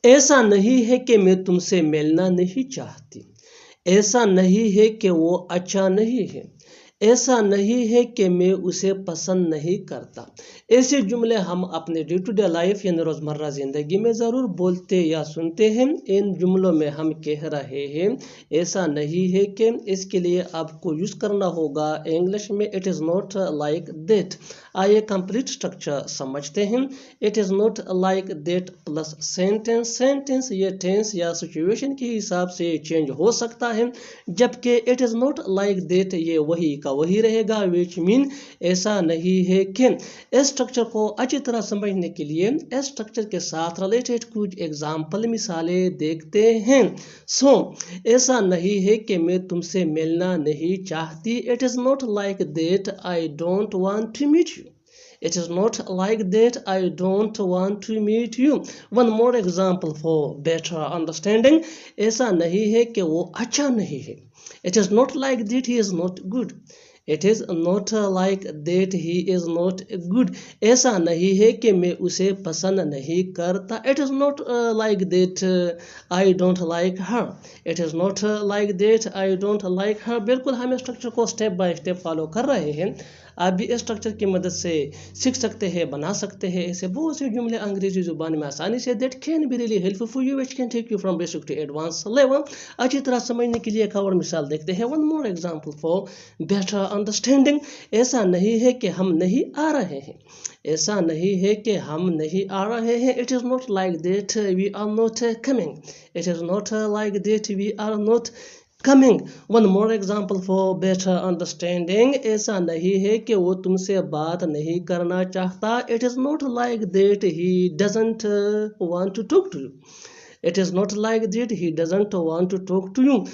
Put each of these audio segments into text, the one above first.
ایسا نہیں ہے کہ میں تم سے ملنا نہیں چاہتی، ایسا نہیں ہے کہ وہ اچھا نہیں ہے، ایسا نہیں ہے کہ میں اسے پسند نہیں کرتا۔ ایسے جملے ہم اپنے ڈے ٹو ڈے لائف یعنی روزمرہ زندگی میں ضرور بولتے یا سنتے ہیں۔ ان جملوں میں ہم کہہ رہے ہیں ایسا نہیں ہے کہ، اس کے لیے آپ کو یوز کرنا ہوگا انگلش میں it is not like that. آئیے کمپلیٹ اسٹرکچر سمجھتے ہیں۔ It is not like that plus sentence, sentence یہ ٹینس یا سچویشن کے حساب سے چینج ہو سکتا ہے، جبکہ it is not like that یہ وہی کا وہی رہے گا، which mean ایسا نہیں ہے کہ۔ اس اسٹرکچر کو اچھی طرح سمجھنے کے لیے اس اسٹرکچر کے ساتھ ریلیٹڈ کچھ ایگزامپل مثالیں دیکھتے ہیں۔ ایسا نہیں ہے کہ میں تم سے ملنا نہیں چاہتی، it is not like that I don't want to meet you. It is not like that I don't want to meet you. One more example for better understanding. ایسا نہیں ہے کہ وہ اچھا نہیں ہے۔ It is not like that he is not good. It is not like that he is not good. ایسا نہیں ہے کہ میں اسے پسند نہیں کرتا۔ It is not like that I don't like her. It is not like that I don't like her. بالکل ہم اسٹرکچر کو اسٹیپ بائی اسٹیپ فالو کر رہے ہیں۔ آپ بھی اس اسٹرکچر کی مدد سے سیکھ سکتے ہیں، بنا سکتے ہیں ایسے بہت سے جملے انگریزی زبان میں آسانی سے that can be really helpful for you, which can take you from basic to advanced level. اچھی طرح سمجھنے کے لیے ایک اور مثال دیکھتے ہیں۔ One more example for better understanding. ایسا نہیں ہے کہ ہم نہیں آ رہے ہیں، ایسا نہیں ہے کہ ہم نہیں آ رہے ہیں۔ It is not like that we are not coming. It is not like that we are not coming. One more example for better understanding. ایسا نہیں ہے کہ وہ تم سے بات نہیں کرنا چاہتا۔ It is not like that he doesn't want to talk to you. It is not like that he doesn't want to talk to you.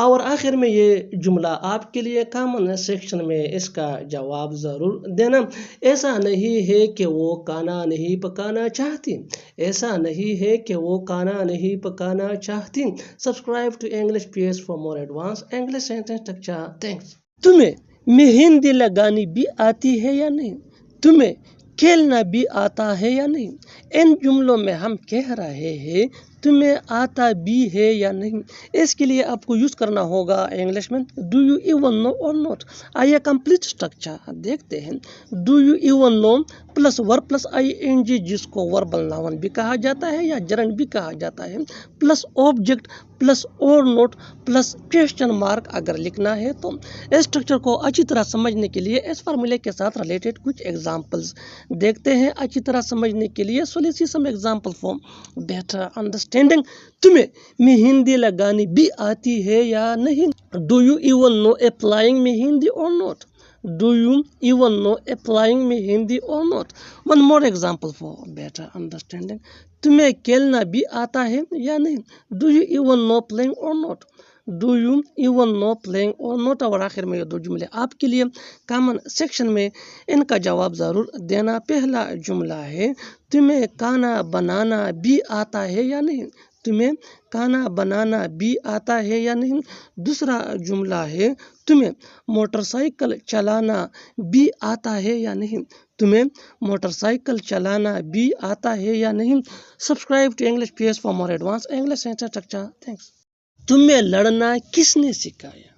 اور آخر میں یہ جملہ آپ کے لیے کامن سیکشن میں اس کا جواب ضرور دینا۔ ایسا نہیں ہے کہ وہ کھانا نہیں پکانا چاہتی، ایسا نہیں ہے کہ وہ کھانا نہیں پکانا چاہتی۔ Subscribe to English peace for more advance English sentence structure. Thanks. تمہیں مہندی لگانی بھی آتی ہے یا نہیں؟ تمہیں کھیلنا بھی آتا ہے یا نہیں؟ ان جملوں میں ہم کہہ رہے ہیں تمہیں آتا بھی ہے یا نہیں۔ اس کے لیے آپ کو یوز کرنا ہوگا انگلش میں ڈو یو ایون نو اور ناٹ۔ آئیے کمپلیٹ اسٹرکچر دیکھتے ہیں۔ Do you even know plus verb plus I N G, جس کو وربل ناؤن بھی کہا جاتا ہے یا جرنڈ بھی کہا جاتا ہے، پلس آبجیکٹ پلس اور نوٹ پلس کویسچن مارک اگر لکھنا ہے تو۔ اس اسٹرکچر کو اچھی طرح سمجھنے کے لیے اس فارمولے کے ساتھ ریلیٹڈ کچھ ایگزامپلز دیکھتے ہیں۔ اچھی طرح سمجھنے کے لیے some example for better understanding. تمہیں مہندی لگانی بھی آتی ہے یا نہیں؟ Do you even know applying mehndi or not? Do you even know applying mehndi or not? One more example for better understanding. تمہیں کھیلنا بھی آتا ہے یا نہیں؟ Do you even know playing or not? Do you even know playing or not? اور آخر میں یہ دو جملے آپ کے لیے کامن سیکشن میں ان کا جواب ضرور دینا۔ پہلا جملہ ہے تمہیں کھانا بنانا بھی آتا ہے یا نہیں؟ تمہیں کھانا بنانا بھی آتا ہے یا نہیں؟ دوسرا جملہ ہے تمہیں موٹر سائیکل چلانا بھی آتا ہے یا نہیں؟ تمہیں موٹر سائیکل چلانا بھی آتا ہے یا نہیں؟ Subscribe to English peace for more advance English sentence structure. Thanks. تمہیں لڑنا کس نے سکھایا؟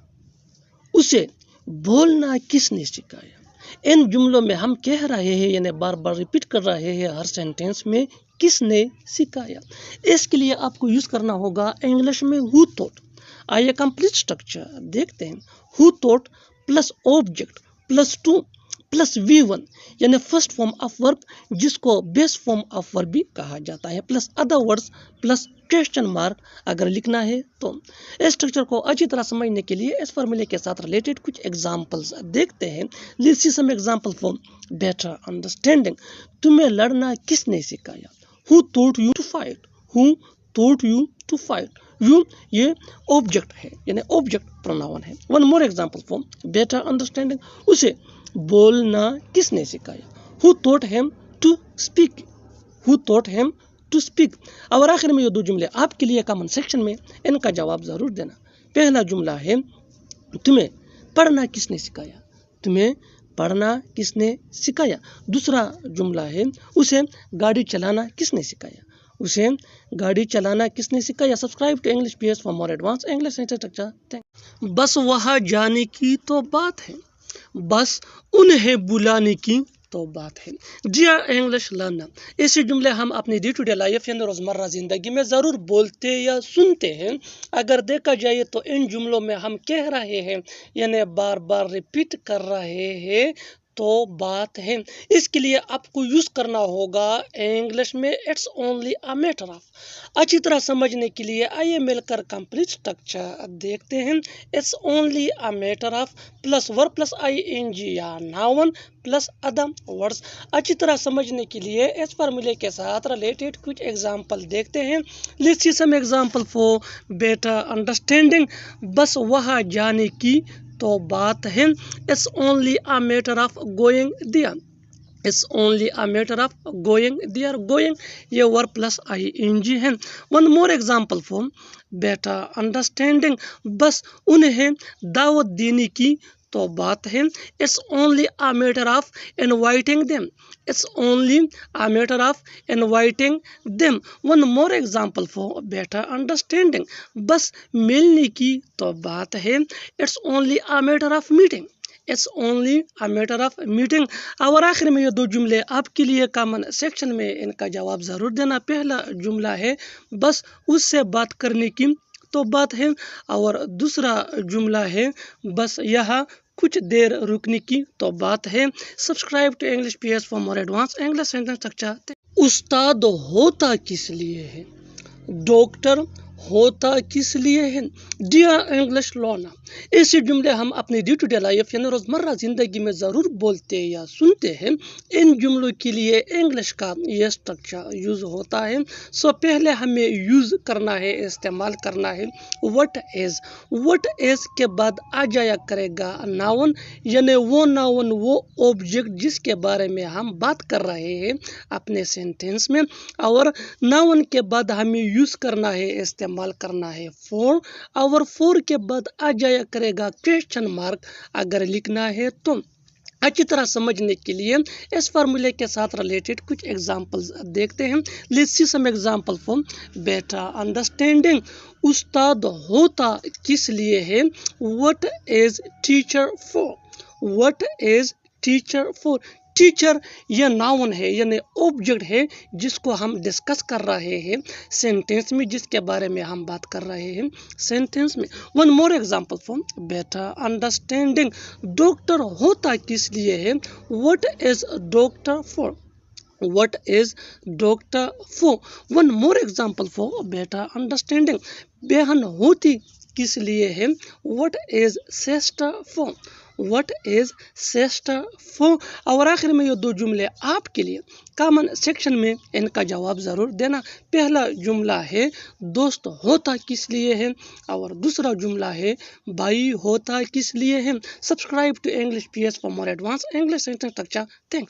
اسے بولنا کس نے سکھایا؟ ان جملوں میں ہم کہہ رہے ہیں یعنی بار بار ریپیٹ کر رہے ہیں ہر سینٹینس میں کس نے سکھایا۔ اس کے لیے آپ کو یوز کرنا ہوگا انگلش میں who taught۔ آئیے کمپلیٹ اسٹرکچر دیکھتے ہیں۔ who taught plus object plus two plus V1 یعنی فرسٹ فارم آف ورب، جس کو بیس فارم آف ورب بھی کہا جاتا ہے، plus other words plus question mark اگر لکھنا ہے تو۔ اس اسٹرکچر کو اچھی طرح سمجھنے کے لیے اس فارمولے کے ساتھ ریلیٹڈ کچھ ایگزامپلز دیکھتے ہیں۔ Let's see some example for better understanding. تمہیں لڑنا کس نے سکھایا؟ Who taught you to fight? Who taught you to fight? You یہ آبجیکٹ ہے یعنی آبجیکٹ پروناؤن ہے۔ One more example for better understanding. اسے بولنا کس نے سکھایا؟ Who taught him to speak? Who taught him to speak? اور آخر میں یہ دو جملے آپ کے لیے کامن سیکشن میں ان کا جواب ضرور دینا۔ پہلا جملہ ہے تمہیں پڑھنا کس نے سکھایا؟ تمہیں پڑھنا کس نے سکھایا؟ دوسرا جملہ ہے اسے گاڑی چلانا کس نے سکھایا؟ اسے گاڑی چلانا کس نے سکھایا؟ Subscribe to English PS for more advance English sentence structure. بس وہاں جانے کی تو بات ہے، بس انہیں بلانے کی تو بات ہے. ڈیئر انگلش لرنر، ایسے جملے ہم اپنی ڈے ٹو ڈے لائف یعنی روزمرہ زندگی میں ضرور بولتے یا سنتے ہیں. اگر دیکھا جائے تو ان جملوں میں ہم کہہ رہے ہیں یعنی بار بار ریپیٹ کر رہے ہیں تو بات ہے. اس کے لیے آپ کو یوز کرنا ہوگا انگلش میں it's only a matter of. اچھی طرح سمجھنے کے لیے آئیے مل کر کمپلیٹ اسٹرکچر دیکھتے ہیں. It's only a matter of plus verb plus ING یا ناؤن پلس ادر ورڈز. اچھی طرح سمجھنے کے لیے اس فارمولے کے ساتھ ریلیٹڈ کچھ ایگزامپل دیکھتے ہیں. Let's see some example for better understanding. بس وہاں جانے کی تو بات ہے. It's only a matter of going there. It's only a matter of going there. Going یہ verb plus ING ہے. One more example for better understanding. بس انہیں دعوت دینے کی تو بات ہے. It's only a matter of inviting them. It's only a matter of inviting them. One more example for better understanding. بس ملنے کی تو بات ہے. It's only a matter of meeting. It's only a matter of meeting. اور آخر میں یہ دو جملے آپ کے لیے کامن سیکشن میں ان کا جواب ضرور دینا. پہلا جملہ ہے بس اس سے بات کرنے کی تو بات ہے، اور دوسرا جملہ ہے بس یہاں کچھ دیر رکنے کی تو بات ہے. Subscribe to English PS for more advance English sentence structure. استاد ہوتا کس لیے ہے؟ ڈاکٹر ہوتا کس لیے ہے؟ ڈیئر انگلش لرنر، ایسے جملے ہم اپنی ڈے ٹو ڈے لائف یعنی روزمرہ زندگی میں ضرور بولتے یا سنتے ہیں. ان جملوں کے لیے انگلش کا یہ اسٹرکچر یوز ہوتا ہے. سو پہلے ہمیں یوز کرنا ہے، استعمال کرنا ہے وٹ از. وٹ از کے بعد آ جایا کرے گا ناؤن، یعنی وہ ناؤن، وہ آبجیکٹ جس کے بارے میں ہم بات کر رہے ہیں اپنے سینٹینس میں. اور ناؤن کے بعد ہمیں یوز کرنا ہے، استعمال کرنا ہے فور. اور فور کے بعد آ جایا کرے گا کویسچن مارک اگر لکھنا ہے تو. اچھی طرح سمجھنے کے لیے اس فارمولے کے ساتھ ریلیٹڈ کچھ ایگزامپلز دیکھتے ہیں. Let's see some example for better understanding. استاد ہوتا کس لیے ہے؟ What is teacher for. What is teacher for. Teacher یہ ناؤن ہے یعنی آبجیکٹ ہے جس کو ہم ڈسکس کر رہے ہیں سینٹینس میں، جس کے بارے میں ہم بات کر رہے ہیں سینٹینس میں. One more example for better understanding. Doctor ہوتا کس لیے ہے؟ What is doctor four. What is doctor for? One more example for better understanding. بہن ہوتی کس لیے ہے؟ What is sister for? What is sister for? اور آخر میں یہ دو جملے آپ کے لیے کامن سیکشن میں ان کا جواب ضرور دینا. پہلا جملہ ہے دوست ہوتا کس لیے ہے، اور دوسرا جملہ ہے بھائی ہوتا کس لیے ہے. Subscribe to English PS for more advance English sentence structure. Thanks.